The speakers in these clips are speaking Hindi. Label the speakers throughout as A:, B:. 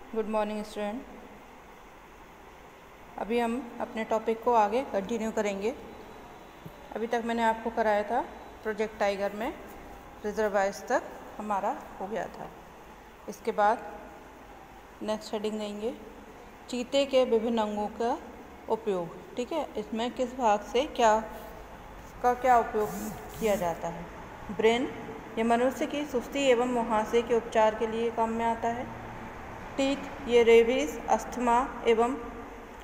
A: Good morning student. अभी हम अपने टॉपिक को आगे कंटिन्यू करेंगे। अभी तक मैंने आपको कराया था प्रोजेक्ट टाइगर में रिजर्वायर्स तक हमारा हो गया था। इसके बाद नेक्स्ट हेडिंग देंगे चीते के विभिन्न अंगों का उपयोग। ठीक है, इसमें किस भाग से क्या उपयोग किया जाता है। ब्रेन, ये मनुष्य की सुस्ती एवं मुहासे के उपचार के लिए काम में आता है। टीथ, ये रेबीज, अस्थमा एवं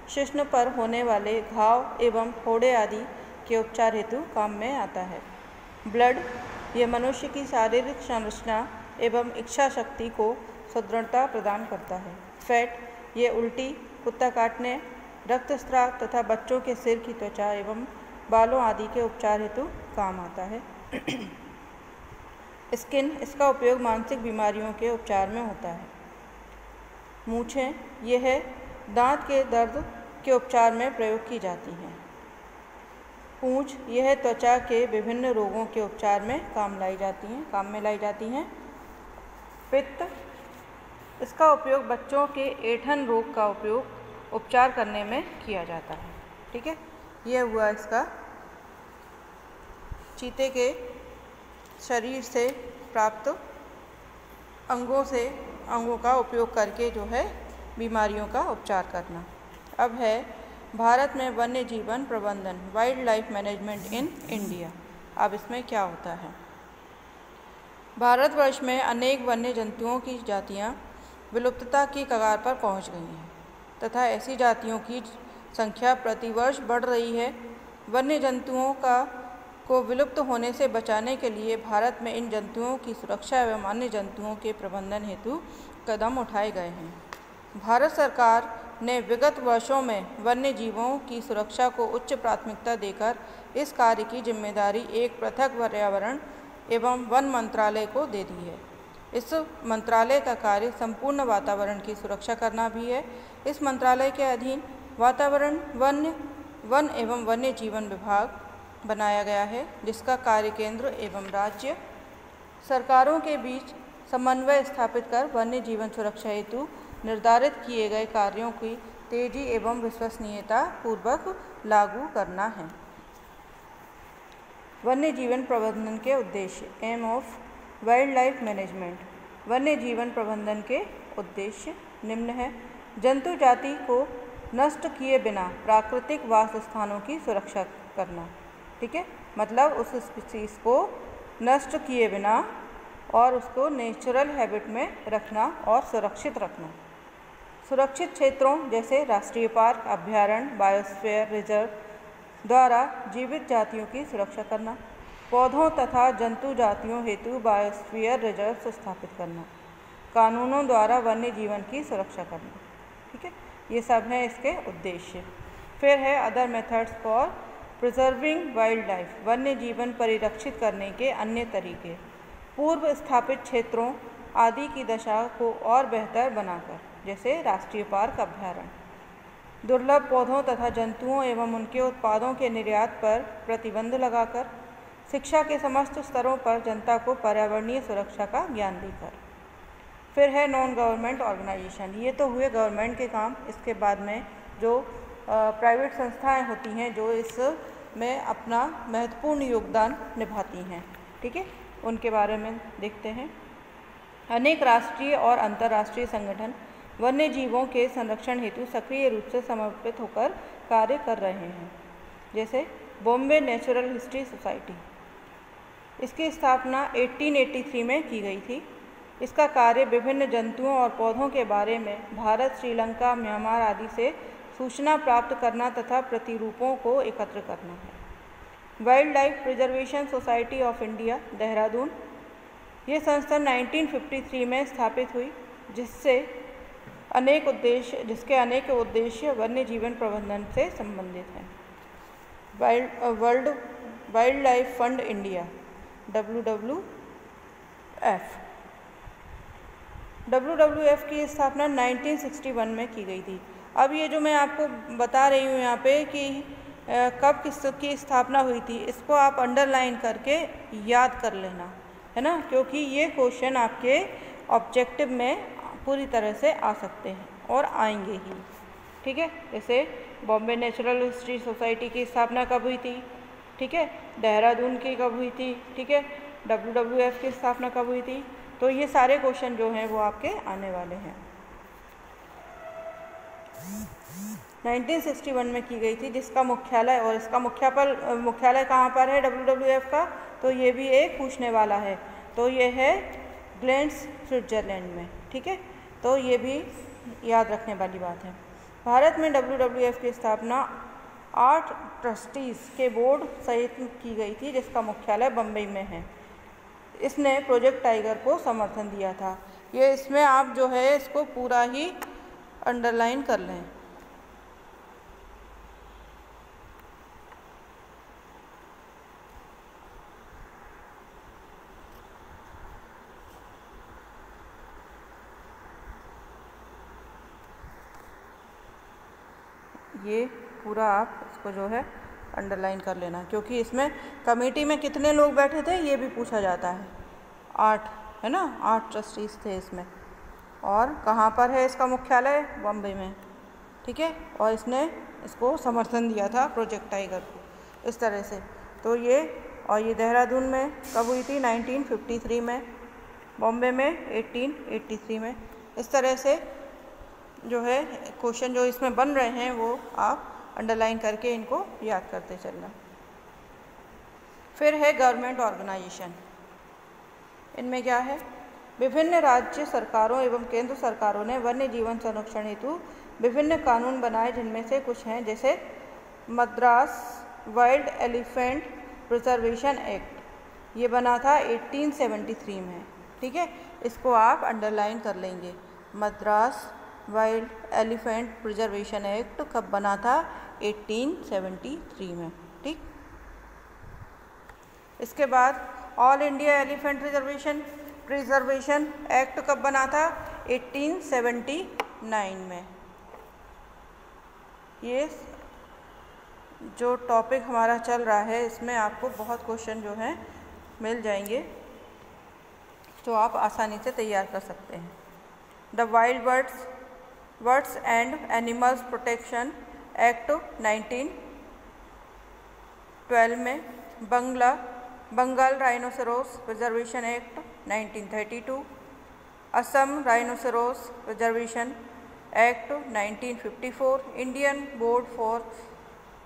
A: शिश्न पर होने वाले घाव एवं फोड़े आदि के उपचार हेतु काम में आता है। ब्लड, ये मनुष्य की शारीरिक संरचना एवं इच्छा शक्ति को सुदृढ़ता प्रदान करता है। फैट, ये उल्टी, कुत्ता काटने, रक्तस्राव तथा बच्चों के सिर की त्वचा एवं बालों आदि के उपचार हेतु काम आता है। स्किन, इसका उपयोग मानसिक बीमारियों के उपचार में होता है। मूछें, यह दांत के दर्द के उपचार में प्रयोग की जाती हैं। पूंछ, यह त्वचा के विभिन्न रोगों के उपचार में काम में लाई जाती हैं। पित्त, इसका उपयोग बच्चों के ऐंठन रोग का उपचार करने में किया जाता है। ठीक है, यह हुआ इसका चीते के शरीर से प्राप्त अंगों का उपयोग करके जो है बीमारियों का उपचार करना। अब है भारत में वन्य जीवन प्रबंधन, wild life management in India. अब इसमें क्या होता है। भारतवर्ष में अनेक वन्य जंतुओं की जातियां विलुप्तता की कगार पर पहुंच गई हैं तथा ऐसी जातियों की संख्या प्रतिवर्ष बढ़ रही है। वन्य जंतुओं को विलुप्त होने से बचाने के लिए भारत में इन जंतुओं की सुरक्षा एवं अन्य जंतुओं के प्रबंधन हेतु कदम उठाए गए हैं। भारत सरकार ने विगत वर्षों में वन्य जीवों की सुरक्षा को उच्च प्राथमिकता देकर इस कार्य की जिम्मेदारी एक पृथक पर्यावरण एवं वन मंत्रालय को दे दी है। इस मंत्रालय का कार्य संपूर्ण वातावरण की सुरक्षा करना भी है। इस मंत्रालय के अधीन वातावरण, वन एवं वन्य जीवन विभाग बनाया गया है, जिसका कार्य केंद्र एवं राज्य सरकारों के बीच समन्वय स्थापित कर वन्य जीवन सुरक्षा हेतु निर्धारित किए गए कार्यों की तेजी एवं विश्वसनीयता पूर्वक लागू करना है। वन्य जीवन प्रबंधन के उद्देश्य, aim of wildlife management. वन्य जीवन प्रबंधन के उद्देश्य निम्न है। जंतु जाति को नष्ट किए बिना प्राकृतिक वास स्थानों की सुरक्षा करना। ठीक है, मतलब उस स्पीसीज को नष्ट किए बिना और उसको नेचुरल हैबिट में रखना और सुरक्षित रखना। सुरक्षित क्षेत्रों जैसे राष्ट्रीय पार्क, अभ्यारण्य, बायोस्फीयर रिजर्व द्वारा जीवित जातियों की सुरक्षा करना। पौधों तथा जंतु जातियों हेतु बायोस्फीयर रिजर्व स्थापित करना। कानूनों द्वारा वन्य जीवन की सुरक्षा करना। ठीक है, ये सब हैं इसके उद्देश्य। फिर है other methods for preserving wild life, वन्य जीवन परिरक्षित करने के अन्य तरीके। पूर्व स्थापित क्षेत्रों आदि की दशा को और बेहतर बनाकर, जैसे राष्ट्रीय पार्क, अभ्यारण्य। दुर्लभ पौधों तथा जंतुओं एवं उनके उत्पादों के निर्यात पर प्रतिबंध लगाकर। शिक्षा के समस्त स्तरों पर जनता को पर्यावरणीय सुरक्षा का ज्ञान देकर। फिर है नॉन गवर्नमेंट ऑर्गेनाइजेशन, ये तो हुए गवर्नमेंट के काम। इसके बाद में जो प्राइवेट संस्थाएं होती हैं जो इसमें अपना महत्वपूर्ण योगदान निभाती हैं, ठीक है, उनके बारे में देखते हैं। अनेक राष्ट्रीय और अंतर्राष्ट्रीय संगठन वन्य जीवों के संरक्षण हेतु सक्रिय रूप से समर्पित होकर कार्य कर रहे हैं, जैसे बॉम्बे नेचुरल हिस्ट्री सोसाइटी। इसकी स्थापना 1883 में की गई थी। इसका कार्य विभिन्न जंतुओं और पौधों के बारे में भारत, श्रीलंका, म्यांमार आदि से सूचना प्राप्त करना तथा प्रतिरूपों को एकत्र करना है। Wild life preservation society of India, Dehradun, ये संस्था 1953 में स्थापित हुई, जिसके अनेक उद्देश्य वन्य जीवन प्रबंधन से संबंधित हैं। World wild life fund India, WWF की स्थापना 1961 में की गई थी। अब ये जो मैं आपको बता रही हूँ यहाँ पे कि कब किसकी स्थापना हुई थी, इसको आप अंडरलाइन करके याद कर लेना, है ना, क्योंकि ये क्वेश्चन आपके ऑब्जेक्टिव में पूरी तरह से आ सकते हैं और आएंगे ही। ठीक है, जैसे बॉम्बे नेचुरल हिस्ट्री सोसाइटी की स्थापना कब हुई थी? ठीक है, देहरादून की कब हुई थी? ठीक है, WWF की स्थापना कब हुई थी? तो ये सारे क्वेश्चन जो हैं वो आपके आने वाले हैं। 1961 में की गई थी, जिसका मुख्यालय और इसका मुख्यालय कहाँ पर है WWF का? तो ये भी एक पूछने वाला है। तो ये है ग्लेंस, स्विट्जरलैंड में। ठीक है, तो ये भी याद रखने वाली बात है। भारत में WWF की स्थापना 8 ट्रस्टीज़ के बोर्ड सहित की गई थी, जिसका मुख्यालय बम्बई में है। इसने प्रोजेक्ट टाइगर को समर्थन दिया था। ये इसमें आप जो है इसको पूरा ही अंडरलाइन कर लें। ये पूरा आप इसको जो है अंडरलाइन कर लेना, क्योंकि इसमें कमेटी में कितने लोग बैठे थे ये भी पूछा जाता है। 8 है ना, 8 ट्रस्टीज़ थे इसमें। और कहाँ पर है इसका मुख्यालय? बम्बई में। ठीक है, और इसने इसको समर्थन दिया था प्रोजेक्ट टाइगर को, इस तरह से। तो ये देहरादून में कब हुई थी? 1953 में। बॉम्बे में 1883 में। इस तरह से जो है क्वेश्चन जो इसमें बन रहे हैं वो आप अंडरलाइन करके इनको याद करते चलना। फिर है गवर्नमेंट ऑर्गेनाइजेशन। इनमें क्या है? विभिन्न राज्य सरकारों एवं केंद्र सरकारों ने वन्य जीवन संरक्षण हेतु विभिन्न कानून बनाए, जिनमें से कुछ हैं जैसे Madras wild elephant preservation act. ये बना था 1873 में। ठीक है, इसको आप अंडरलाइन कर लेंगे। Madras wild elephant preservation act कब बना था? 1873 में। ठीक, इसके बाद all India elephant preservation act कब बना था? 1879 में। ये जो टॉपिक हमारा चल रहा है इसमें आपको बहुत क्वेश्चन जो हैं मिल जाएंगे, जो आप आसानी से तैयार कर सकते हैं। The wild birds and animals protection act 1912 में। Bengal rhinoceros preservation act 1932। Assam rhinoceros preservation act 1954। Indian board for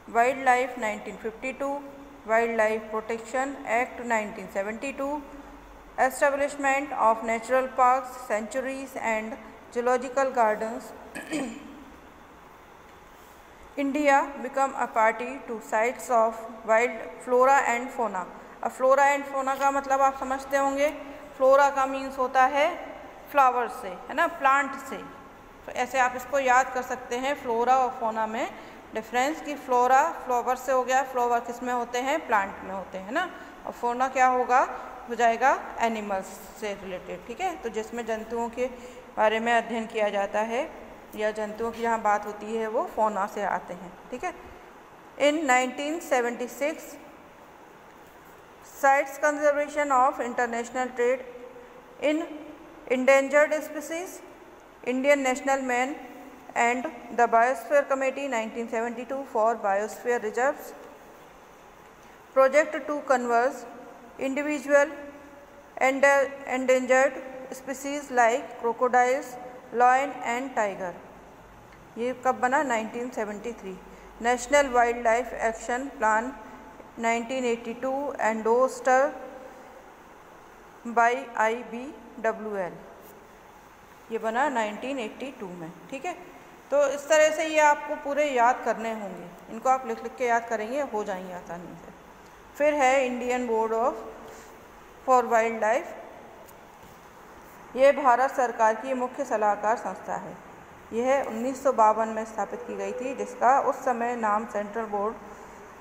A: wildlife 1952। Wildlife protection act 1972। Establishment of natural parks, sanctuaries and zoological gardens. India become a party to sites of wild flora and fauna. अब फ्लोरा एंड फोना का मतलब आप समझते होंगे। फ्लोरा का मीन्स होता है फ्लावर से, है ना, प्लांट से। तो ऐसे आप इसको याद कर सकते हैं फ्लोरा और फोना में डिफरेंस, कि फ्लोरा फ्लावर से हो गया, फ्लावर किस में होते हैं? प्लांट में होते हैं ना। और फोना क्या होगा? हो जाएगा एनिमल्स से रिलेटेड। ठीक है, तो जिसमें जंतुओं के बारे में अध्ययन किया जाता है या जंतुओं की जहाँ बात होती है वो फोना से आते हैं। ठीक है, in 1976 CITES conservation of international trade in endangered species, Indian national man and the biosphere committee 1972 for biosphere reserves. Project to conserve individual endangered species like crocodiles, lion and tiger। ये कब बना? 1973। National wildlife action plan 1982 endorsed by IBWL। ये बना 1982 में। ठीक है, तो इस तरह से ये आपको पूरे याद करने होंगे। इनको आप लिख के याद करेंगे, हो जाएंगे आसानी से। फिर है Indian board for wild life. ये भारत सरकार की मुख्य सलाहकार संस्था है। यह 1952 में स्थापित की गई थी, जिसका उस समय नाम central board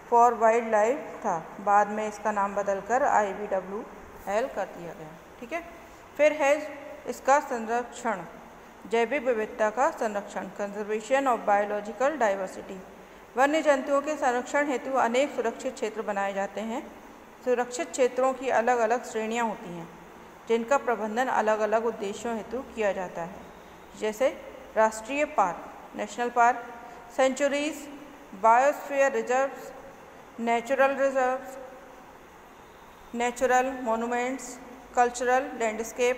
A: for wild life था। बाद में इसका नाम बदलकर IBWL कर दिया गया। ठीक है, फिर है इसका संरक्षण, जैविक विविधता का संरक्षण, कंजर्वेशन ऑफ बायोलॉजिकल डाइवर्सिटी। वन्य जंतुओं के संरक्षण हेतु अनेक सुरक्षित क्षेत्र बनाए जाते हैं। सुरक्षित क्षेत्रों की अलग अलग श्रेणियां होती हैं, जिनका प्रबंधन अलग अलग उद्देश्यों हेतु किया जाता है। जैसे राष्ट्रीय park national park, sanctuaries, biosphere reserves, natural reserves, natural monuments, cultural landscape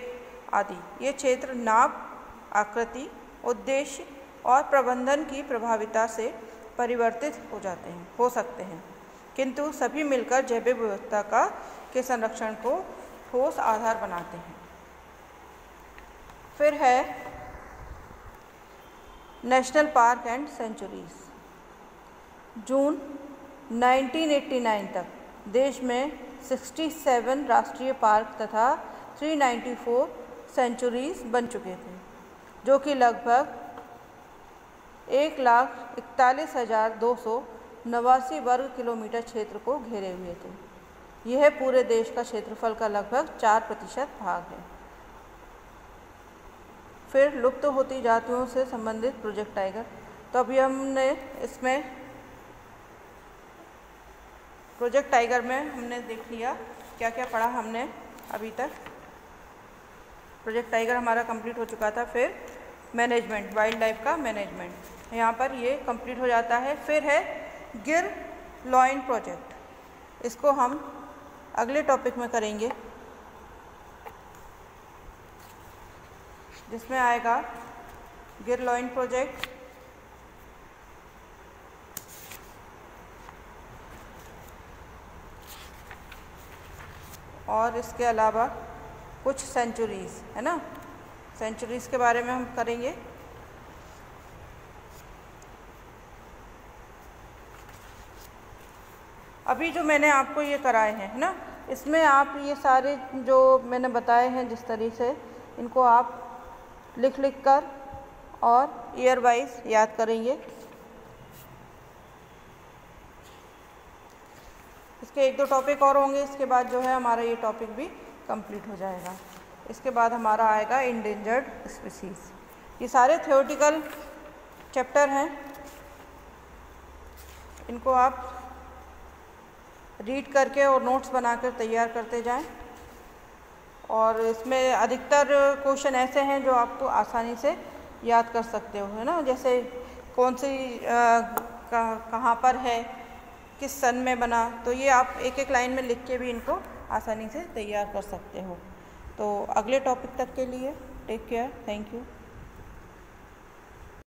A: आदि। ये क्षेत्र नाप, आकृति, उद्देश्य और प्रबंधन की प्रभाविता से परिवर्तित हो सकते हैं, किंतु सभी मिलकर जैव विविधता के संरक्षण को ठोस आधार बनाते हैं। फिर है नेशनल पार्क एंड सेंचुरीज। जून 1989 तक देश में 67 राष्ट्रीय पार्क तथा 394 सेंचुरीज बन चुके थे, जो कि लगभग 1,41,289 वर्ग किलोमीटर क्षेत्र को घेरे हुए थे। यह पूरे देश का क्षेत्रफल का लगभग 4% भाग है। फिर लुप्त होती जातियों से संबंधित प्रोजेक्ट टाइगर। तो अभी हमने इसमें प्रोजेक्ट टाइगर में हमने देख लिया क्या क्या पढ़ा हमने अभी तक। प्रोजेक्ट टाइगर हमारा कंप्लीट हो चुका था। फिर मैनेजमेंट, वाइल्ड लाइफ का मैनेजमेंट, यहाँ पर ये कंप्लीट हो जाता है। फिर है गिर लॉइन प्रोजेक्ट, इसको हम अगले टॉपिक में करेंगे, जिसमें आएगा गिर लॉइन प्रोजेक्ट, और इसके अलावा कुछ सेंचुरीज है ना, सेंचुरीज के बारे में हम करेंगे। अभी जो मैंने आपको ये कराए हैं है ना, इसमें आप ये सारे जो मैंने बताए हैं जिस तरीके से, इनको आप लिख कर और ईयर वाइज याद करेंगे। इसके 1-2 टॉपिक और होंगे, इसके बाद जो है हमारा ये टॉपिक भी कंप्लीट हो जाएगा। इसके बाद हमारा आएगा इंडेंजर्ड स्पीसीज। ये सारे थ्योरेटिकल चैप्टर हैं, इनको आप रीड करके और नोट्स बनाकर तैयार करते जाएं। और इसमें अधिकतर क्वेश्चन ऐसे हैं जो आपको आसानी से याद कर सकते हो, है ना, जैसे कौन सी कहाँ पर है, किस सन में बना, तो ये आप एक एक लाइन में लिख के भी इनको आसानी से तैयार कर सकते हो। तो अगले टॉपिक तक के लिए टेक केयर, थैंक यू।